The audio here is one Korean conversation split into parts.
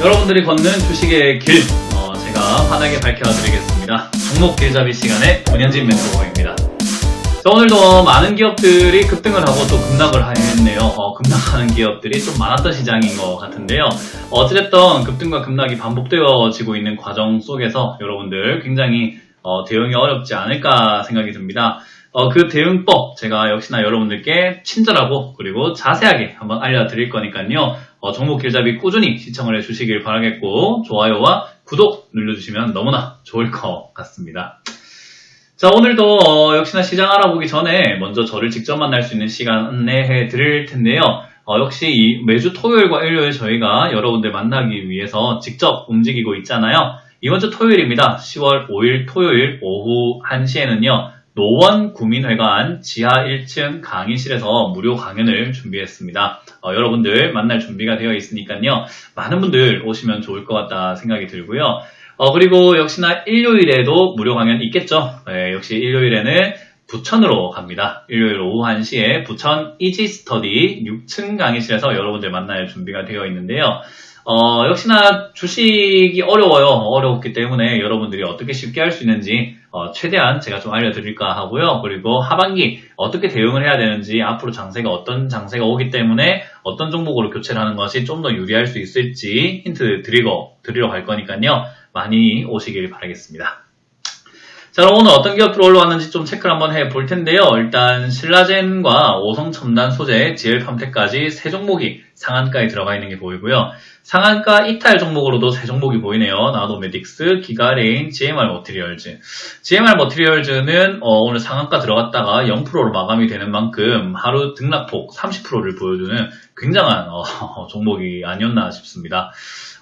여러분들이 걷는 주식의 길, 제가 환하게 밝혀드리겠습니다. 종목 길잡이 시간의 권현진 멘토입니다. 자, 오늘도 많은 기업들이 급등을 하고 또 급락을 했네요. 급락하는 기업들이 좀 많았던 시장인 것 같은데요. 어찌됐든 급등과 급락이 반복되어지고 있는 과정 속에서 여러분들 굉장히 대응이 어렵지 않을까 생각이 듭니다. 그 대응법 제가 역시나 여러분들께 친절하고 그리고 자세하게 한번 알려드릴 거니까요. 종목 길잡이 꾸준히 시청을 해주시길 바라겠고 좋아요와 구독 눌러주시면 너무나 좋을 것 같습니다. 자, 오늘도 역시나 시장 알아보기 전에 먼저 저를 직접 만날 수 있는 시간 안내해 드릴 텐데요. 역시 매주 토요일과 일요일 저희가 여러분들 만나기 위해서 직접 움직이고 있잖아요. 이번 주 토요일입니다. 10월 5일 토요일 오후 1시에는요. 노원 구민회관 지하 1층 강의실에서 무료 강연을 준비했습니다. 여러분들 만날 준비가 되어 있으니까요. 많은 분들 오시면 좋을 것 같다 생각이 들고요. 그리고 역시나 일요일에도 무료 강연 있겠죠. 네, 역시 일요일에는 부천으로 갑니다. 일요일 오후 1시에 부천 이지스터디 6층 강의실에서 여러분들 만날 준비가 되어 있는데요. 역시나 주식이 어렵기 때문에 여러분들이 어떻게 쉽게 할 수 있는지 최대한 제가 좀 알려드릴까 하고요. 그리고 하반기 어떻게 대응을 해야 되는지 앞으로 어떤 장세가 오기 때문에 어떤 종목으로 교체를 하는 것이 좀 더 유리할 수 있을지 힌트 드리러 갈 거니까요. 많이 오시길 바라겠습니다. 자, 그럼 오늘 어떤 기업들 올라왔는지 좀 체크를 한번 해볼 텐데요. 일단 신라젠과 오성첨단 소재, GL팜텍까지 세 종목이 상한가에 들어가 있는 게 보이고요. 상한가 이탈 종목으로도 세 종목이 보이네요. 나노메딕스, 기가레인, GMR 머티리얼즈. GMR 머티리얼즈는 오늘 상한가 들어갔다가 0%로 마감이 되는 만큼 하루 등락폭 30%를 보여주는 굉장한 종목이 아니었나 싶습니다.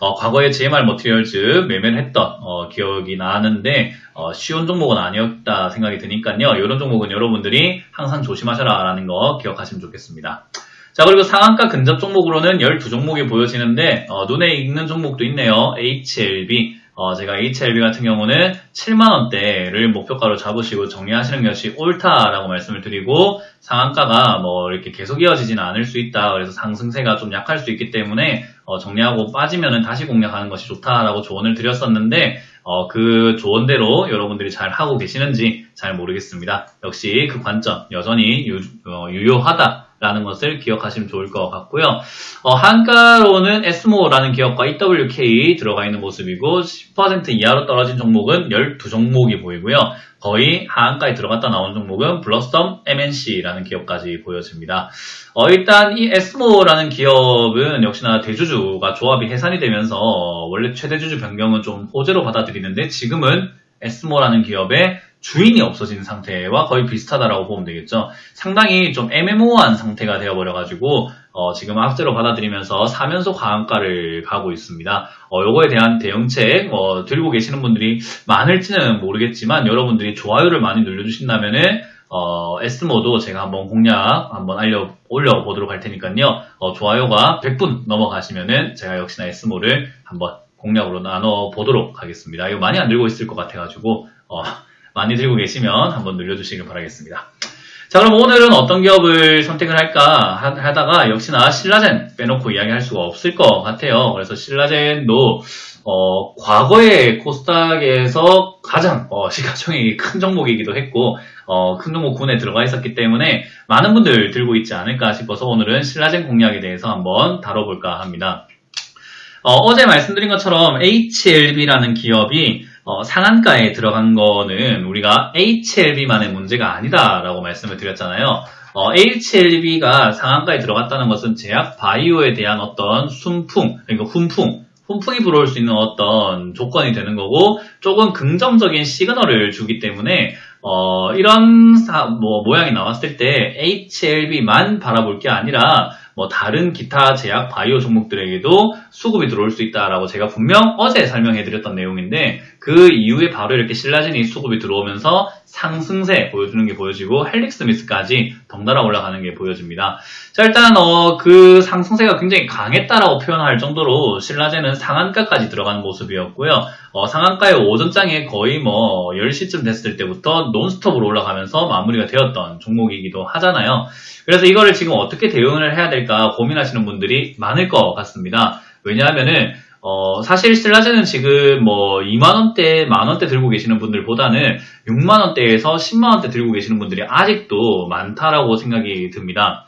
과거에 GMR 머티리얼즈 매매를 했던 기억이 나는데 쉬운 종목은 아니었다 생각이 드니까요. 이런 종목은 여러분들이 항상 조심하셔라 라는 거 기억하시면 좋겠습니다. 자, 그리고 상한가 근접 종목으로는 12종목이 보여지는데 눈에 익는 종목도 있네요. HLB. 제가 HLB 같은 경우는 7만원대를 목표가로 잡으시고 정리하시는 것이 옳다라고 말씀을 드리고 상한가가 이렇게 계속 이어지지는 않을 수 있다. 그래서 상승세가 좀 약할 수 있기 때문에 정리하고 빠지면은 다시 공략하는 것이 좋다라고 조언을 드렸었는데 그 조언대로 여러분들이 잘 하고 계시는지 잘 모르겠습니다. 역시 그 관점 여전히 유효하다라는 것을 기억하시면 좋을 것 같고요. 한가로는 에스모라는 기업과 EWK 들어가 있는 모습이고 10% 이하로 떨어진 종목은 12종목이 보이고요. 거의 하한가에 들어갔다 나온 종목은 블러썸 MNC라는 기업까지 보여집니다. 일단 이 에스모라는 기업은 역시나 대주주가 조합이 해산이 되면서 원래 최대주주 변경은 좀 호재로 받아들이는데 지금은 에스모라는 기업의 주인이 없어진 상태와 거의 비슷하다라고 보면 되겠죠. 상당히 좀 애매모호한 상태가 되어버려가지고 지금 악재로 받아들이면서 사면서 과한가를 가고 있습니다. 요거에 대한 대응책 들고 계시는 분들이 많을지는 모르겠지만 여러분들이 좋아요를 많이 눌러주신다면은 에스모도 제가 한번 공략 한번 올려보도록 할 테니까요. 좋아요가 100분 넘어가시면은 제가 역시나 에스모를 한번 공략으로 나눠보도록 하겠습니다. 이거 많이 안 들고 있을 것 같아가지고 많이 들고 계시면 한번 눌러주시길 바라겠습니다. 자, 그럼 오늘은 어떤 기업을 선택을 할까 하다가 역시나 신라젠 빼놓고 이야기할 수가 없을 것 같아요. 그래서 신라젠도 과거에 코스닥에서 가장 시가총액이 큰 종목이기도 했고 큰 종목 군에 들어가 있었기 때문에 많은 분들 들고 있지 않을까 싶어서 오늘은 신라젠 공략에 대해서 한번 다뤄볼까 합니다. 어제 말씀드린 것처럼 HLB라는 기업이 상한가에 들어간 거는 우리가 HLB만의 문제가 아니다라고 말씀을 드렸잖아요. HLB가 상한가에 들어갔다는 것은 제약 바이오에 대한 어떤 그러니까 훈풍이 불어올 수 있는 어떤 조건이 되는 거고 조금 긍정적인 시그널을 주기 때문에 이런 모양이 나왔을 때 HLB만 바라볼 게 아니라 다른 기타 제약 바이오 종목들에게도 수급이 들어올 수 있다라고 제가 분명 어제 설명해드렸던 내용인데 그 이후에 바로 이렇게 신라젠이 수급이 들어오면서 상승세 보여주는 게 보여지고 헬릭 스미스까지 덩달아 올라가는 게 보여집니다. 자, 일단 그 상승세가 굉장히 강했다라고 표현할 정도로 신라젠은 상한가까지 들어간 모습이었고요. 상한가의 오전장에 거의 10시쯤 됐을 때부터 논스톱으로 올라가면서 마무리가 되었던 종목이기도 하잖아요. 그래서 이거를 지금 어떻게 대응을 해야 될까 고민하시는 분들이 많을 것 같습니다. 왜냐하면은 사실 신라젠은 지금 2만원대, 만원대 들고 계시는 분들보다는 6만원대에서 10만원대 들고 계시는 분들이 아직도 많다라고 생각이 듭니다.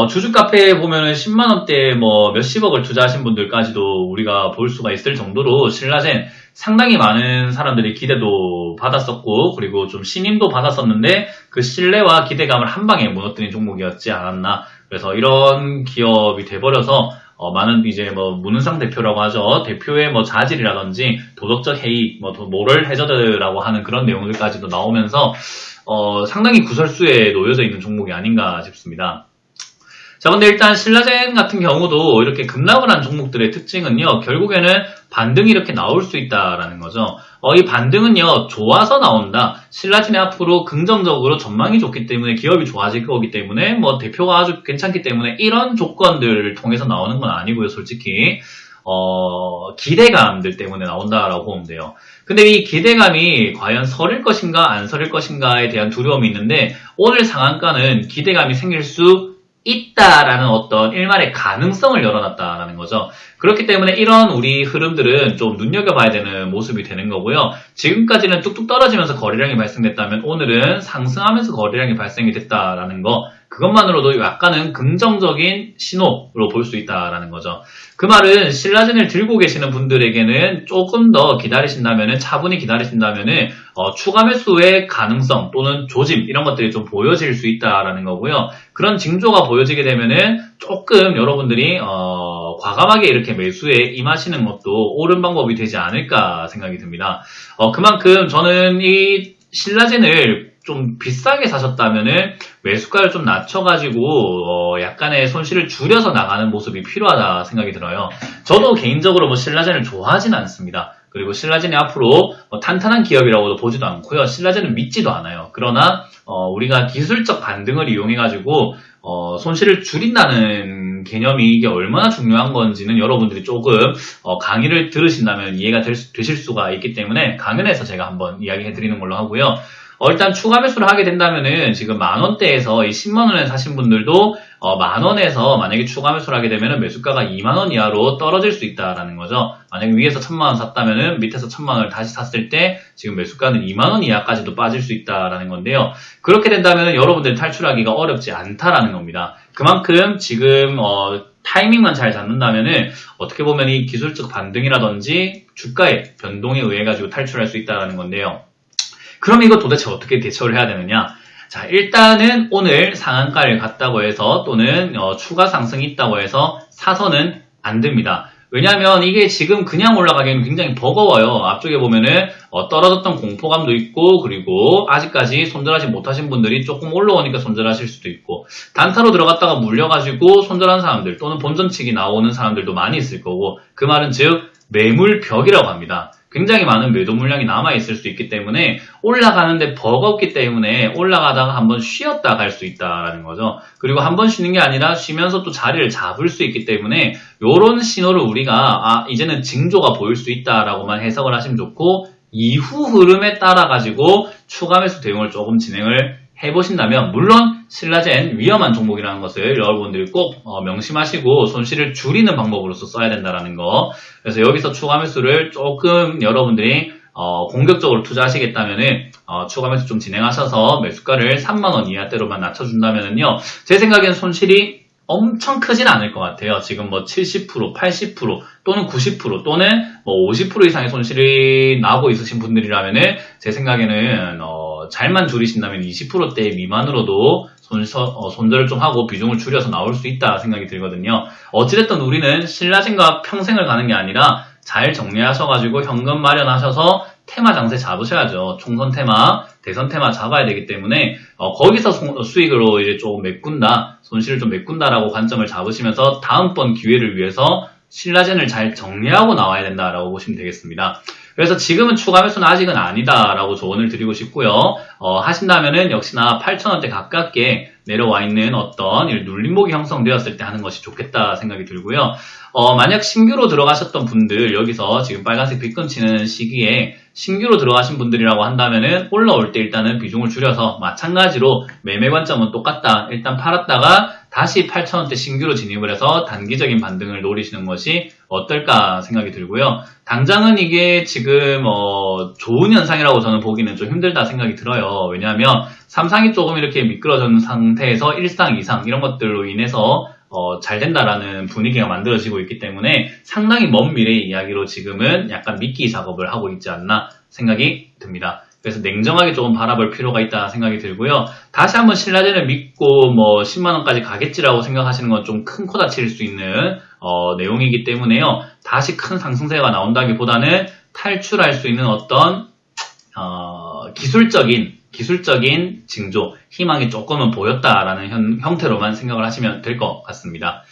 주주 카페에 보면은 10만원대 몇십억을 투자하신 분들까지도 우리가 볼 수가 있을 정도로 신라젠 상당히 많은 사람들이 기대도 받았었고, 그리고 좀 신임도 받았었는데, 그 신뢰와 기대감을 한 방에 무너뜨린 종목이었지 않았나. 그래서 이런 기업이 돼버려서, 많은 이제 문은상 대표라고 하죠. 대표의 자질이라든지 도덕적 해이, 모럴 해저드라고 하는 그런 내용들까지도 나오면서, 상당히 구설수에 놓여져 있는 종목이 아닌가 싶습니다. 자, 근데 일단 신라젠 같은 경우도 이렇게 급락을 한 종목들의 특징은요, 결국에는 반등이 이렇게 나올 수 있다라는 거죠. 이 반등은요, 좋아서 나온다. 신라젠이 앞으로 긍정적으로 전망이 좋기 때문에 기업이 좋아질 거기 때문에 대표가 아주 괜찮기 때문에 이런 조건들을 통해서 나오는 건 아니고요, 솔직히. 기대감들 때문에 나온다라고 보면 돼요. 근데 이 기대감이 과연 서릴 것인가 안 서릴 것인가에 대한 두려움이 있는데 오늘 상한가는 기대감이 생길 수 있다라는 어떤 일말의 가능성을 열어놨다라는 거죠. 그렇기 때문에 이런 우리 흐름들은 좀 눈여겨봐야 되는 모습이 되는 거고요. 지금까지는 뚝뚝 떨어지면서 거래량이 발생됐다면 오늘은 상승하면서 거래량이 발생이 됐다라는 거, 그것만으로도 약간은 긍정적인 신호로 볼 수 있다라는 거죠. 그 말은 신라젠을 들고 계시는 분들에게는 조금 더 기다리신다면은, 차분히 기다리신다면은 추가 매수의 가능성 또는 조짐 이런 것들이 좀 보여질 수 있다라는 거고요. 그런 징조가 보여지게 되면은 조금 여러분들이 과감하게 이렇게 매수에 임하시는 것도 옳은 방법이 되지 않을까 생각이 듭니다. 그만큼 저는 이 신라젠을 좀 비싸게 사셨다면은 매수가를 좀 낮춰가지고 약간의 손실을 줄여서 나가는 모습이 필요하다 생각이 들어요. 저도 개인적으로 신라젠을 좋아하진 않습니다. 그리고 신라젠이 앞으로 탄탄한 기업이라고도 보지도 않고요. 신라젠은 믿지도 않아요. 그러나 우리가 기술적 반등을 이용해가지고 손실을 줄인다는 개념이 이게 얼마나 중요한 건지는 여러분들이 조금 강의를 들으신다면 이해가 되실 수가 있기 때문에 강연에서 제가 한번 이야기해드리는 걸로 하고요. 일단 추가 매수를 하게 된다면은 지금 만원대에서 이 10만원에 사신 분들도 만원에서 만약에 추가 매수를 하게 되면은 매수가가 2만원 이하로 떨어질 수 있다라는 거죠. 만약에 위에서 1000만원 샀다면은 밑에서 1000만원을 다시 샀을 때 지금 매수가는 2만원 이하까지도 빠질 수 있다라는 건데요. 그렇게 된다면은 여러분들이 탈출하기가 어렵지 않다라는 겁니다. 그만큼 지금 타이밍만 잘 잡는다면은 어떻게 보면 이 기술적 반등이라든지 주가의 변동에 의해 가지고 탈출할 수 있다라는 건데요. 그럼 이거 도대체 어떻게 대처를 해야 되느냐? 자, 일단은 오늘 상한가를 갔다고 해서 또는 추가 상승이 있다고 해서 사서는 안 됩니다. 왜냐하면 이게 지금 그냥 올라가기에는 굉장히 버거워요. 앞쪽에 보면은 떨어졌던 공포감도 있고, 그리고 아직까지 손절하지 못하신 분들이 조금 올라오니까 손절하실 수도 있고, 단타로 들어갔다가 물려가지고 손절한 사람들 또는 본전치기 나오는 사람들도 많이 있을 거고, 그 말은 즉 매물벽이라고 합니다. 굉장히 많은 매도 물량이 남아있을 수 있기 때문에 올라가는데 버겁기 때문에 올라가다가 한번 쉬었다 갈 수 있다라는 거죠. 그리고 한번 쉬는 게 아니라 쉬면서 또 자리를 잡을 수 있기 때문에 이런 신호를 우리가 이제는 징조가 보일 수 있다라고만 해석을 하시면 좋고, 이후 흐름에 따라 가지고 추가 매수 대응을 조금 진행을 해보신다면, 물론 신라젠 위험한 종목이라는 것을 여러분들이 꼭 명심하시고 손실을 줄이는 방법으로서 써야 된다는 거. 그래서 여기서 추가 매수를 조금 여러분들이 공격적으로 투자하시겠다면은 추가 매수 좀 진행하셔서 매수가를 3만원 이하대로만 낮춰준다면은요, 제 생각엔 손실이 엄청 크진 않을 것 같아요. 지금 70%, 80% 또는 90% 또는 50% 이상의 손실이 나고 있으신 분들이라면은 제 생각에는 잘만 줄이신다면 20%대 미만으로도 손절을 좀 하고 비중을 줄여서 나올 수 있다 생각이 들거든요. 어찌됐든 우리는 신라젠과 평생을 가는 게 아니라 잘 정리하셔가지고 현금 마련하셔서 테마 장세 잡으셔야죠. 총선 테마, 대선 테마 잡아야 되기 때문에 거기서 수익으로 이제 조금 메꾼다, 손실을 좀 메꾼다라고 관점을 잡으시면서 다음번 기회를 위해서 신라젠을 잘 정리하고 나와야 된다라고 보시면 되겠습니다. 그래서 지금은 추가 매수는 아직은 아니다라고 조언을 드리고 싶고요. 하신다면은 역시나 8,000원대 가깝게 내려와 있는 어떤 눌림목이 형성되었을 때 하는 것이 좋겠다 생각이 들고요. 만약 신규로 들어가셨던 분들, 여기서 지금 빨간색 빗금 치는 시기에 신규로 들어가신 분들이라고 한다면은 올라올 때 일단은 비중을 줄여서 마찬가지로 매매 관점은 똑같다. 일단 팔았다가 다시 8,000원대 신규로 진입을 해서 단기적인 반등을 노리시는 것이 어떨까 생각이 들고요. 당장은 이게 지금 좋은 현상이라고 저는 보기는 좀 힘들다 생각이 들어요. 왜냐하면 삼상이 조금 이렇게 미끄러진 상태에서 1상, 2상 이런 것들로 인해서 잘 된다라는 분위기가 만들어지고 있기 때문에 상당히 먼 미래의 이야기로 지금은 약간 미끼 작업을 하고 있지 않나 생각이 듭니다. 그래서 냉정하게 조금 바라볼 필요가 있다 생각이 들고요. 다시 한번 신라젠을 믿고 10만원까지 가겠지라고 생각하시는 건 좀 큰 코 다칠 수 있는 내용이기 때문에요. 다시 큰 상승세가 나온다기보다는 탈출할 수 있는 어떤 기술적인 징조, 희망이 조금은 보였다라는 형태로만 생각을 하시면 될 것 같습니다.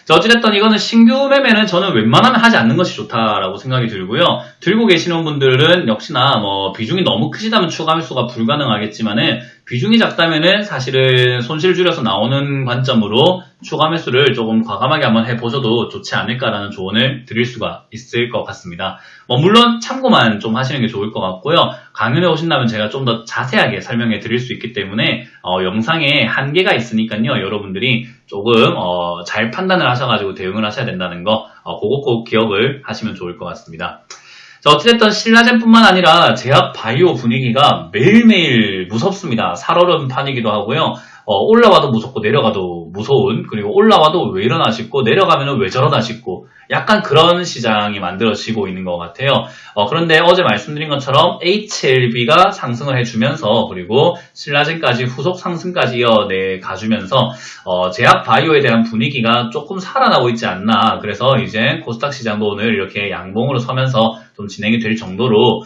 자, 어찌됐든 이거는 신규 매매는 저는 웬만하면 하지 않는 것이 좋다라고 생각이 들고요. 들고 계시는 분들은 역시나 비중이 너무 크시다면 추가 매수가 불가능하겠지만은 비중이 작다면은 사실은 손실 줄여서 나오는 관점으로 추가 매수를 조금 과감하게 한번 해보셔도 좋지 않을까라는 조언을 드릴 수가 있을 것 같습니다. 물론 참고만 좀 하시는 게 좋을 것 같고요. 강연에 오신다면 제가 좀 더 자세하게 설명해 드릴 수 있기 때문에 영상에 한계가 있으니까요. 여러분들이 조금 잘 판단을 하셔가지고 대응을 하셔야 된다는 거 그거 꼭 기억을 하시면 좋을 것 같습니다. 자, 어찌됐든 신라젠뿐만 아니라 제약 바이오 분위기가 매일매일 무섭습니다. 살얼음 판이기도 하고요. 올라와도 무섭고 내려가도 무서운, 그리고 올라와도 왜 이러나 싶고 내려가면 왜 저러나 싶고 약간 그런 시장이 만들어지고 있는 것 같아요. 그런데 어제 말씀드린 것처럼 HLB가 상승을 해주면서 그리고 신라젠까지 후속 상승까지 이어내 가주면서 제약 바이오에 대한 분위기가 조금 살아나고 있지 않나. 그래서 이제 코스닥 시장도 오늘 이렇게 양봉으로 서면서 좀 진행이 될 정도로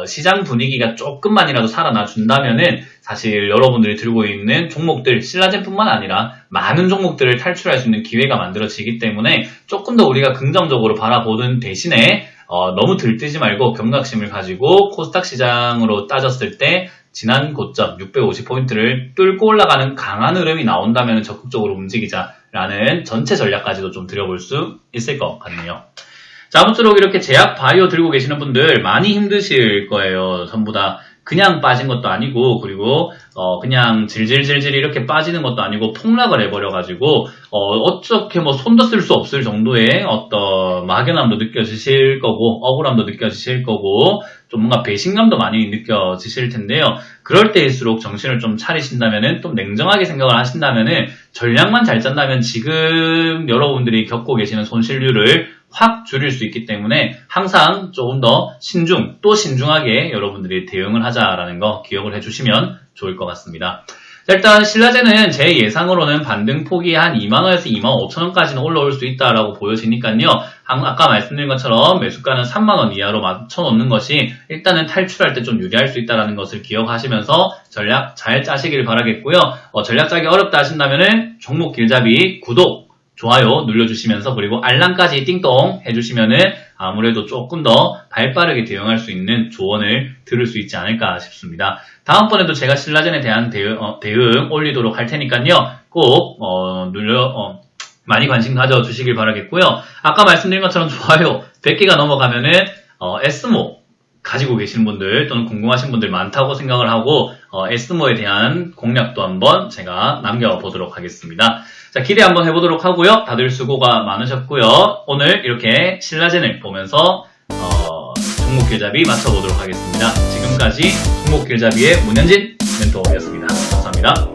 시장 분위기가 조금만이라도 살아나 준다면은 사실 여러분들이 들고 있는 종목들, 신라젠뿐만 아니라 많은 종목들을 탈출할 수 있는 기회가 만들어지기 때문에 조금 더 우리가 긍정적으로 바라보는 대신에 너무 들뜨지 말고 경각심을 가지고 코스닥 시장으로 따졌을 때 지난 고점 650포인트를 뚫고 올라가는 강한 흐름이 나온다면 적극적으로 움직이자라는 전체 전략까지도 좀 드려볼 수 있을 것 같네요. 자, 아무쪼록 이렇게 제약 바이오 들고 계시는 분들 많이 힘드실 거예요. 전부 다 그냥 빠진 것도 아니고, 그리고 그냥 질질질질 이렇게 빠지는 것도 아니고 폭락을 해버려가지고 어떻게 손도 쓸 수 없을 정도의 어떤 막연함도 느껴지실 거고 억울함도 느껴지실 거고 좀 뭔가 배신감도 많이 느껴지실 텐데요. 그럴 때일수록 정신을 좀 차리신다면은 좀 냉정하게 생각을 하신다면은 전략만 잘 짠다면 지금 여러분들이 겪고 계시는 손실률을 확 줄일 수 있기 때문에 항상 조금 더 신중하게 여러분들이 대응을 하자라는 거 기억을 해주시면 좋을 것 같습니다. 자, 일단 신라젠은 제 예상으로는 반등폭이 한 2만원에서 25,000원까지는 올라올 수 있다라고 보여지니까요. 아까 말씀드린 것처럼 매수가는 3만원 이하로 맞춰놓는 것이 일단은 탈출할 때 좀 유리할 수 있다는 것을 기억하시면서 전략 잘 짜시길 바라겠고요. 전략 짜기 어렵다 하신다면은 종목 길잡이 구독, 좋아요 눌러주시면서 그리고 알람까지 띵동 해주시면은 아무래도 조금 더 발빠르게 대응할 수 있는 조언을 들을 수 있지 않을까 싶습니다. 다음번에도 제가 신라젠에 대한 대응 올리도록 할 테니까요. 꼭 많이 관심 가져주시길 바라겠고요. 아까 말씀드린 것처럼 좋아요 100개가 넘어가면은 에스모 가지고 계신 분들 또는 궁금하신 분들 많다고 생각을 하고 에스모에 대한 공략도 한번 제가 남겨보도록 하겠습니다. 자, 기대 한번 해보도록 하고요. 다들 수고가 많으셨고요. 오늘 이렇게 신라젠을 보면서 종목 길잡이 맞춰보도록 하겠습니다. 지금까지 종목 길잡이의 문현진 멘토였습니다. 감사합니다.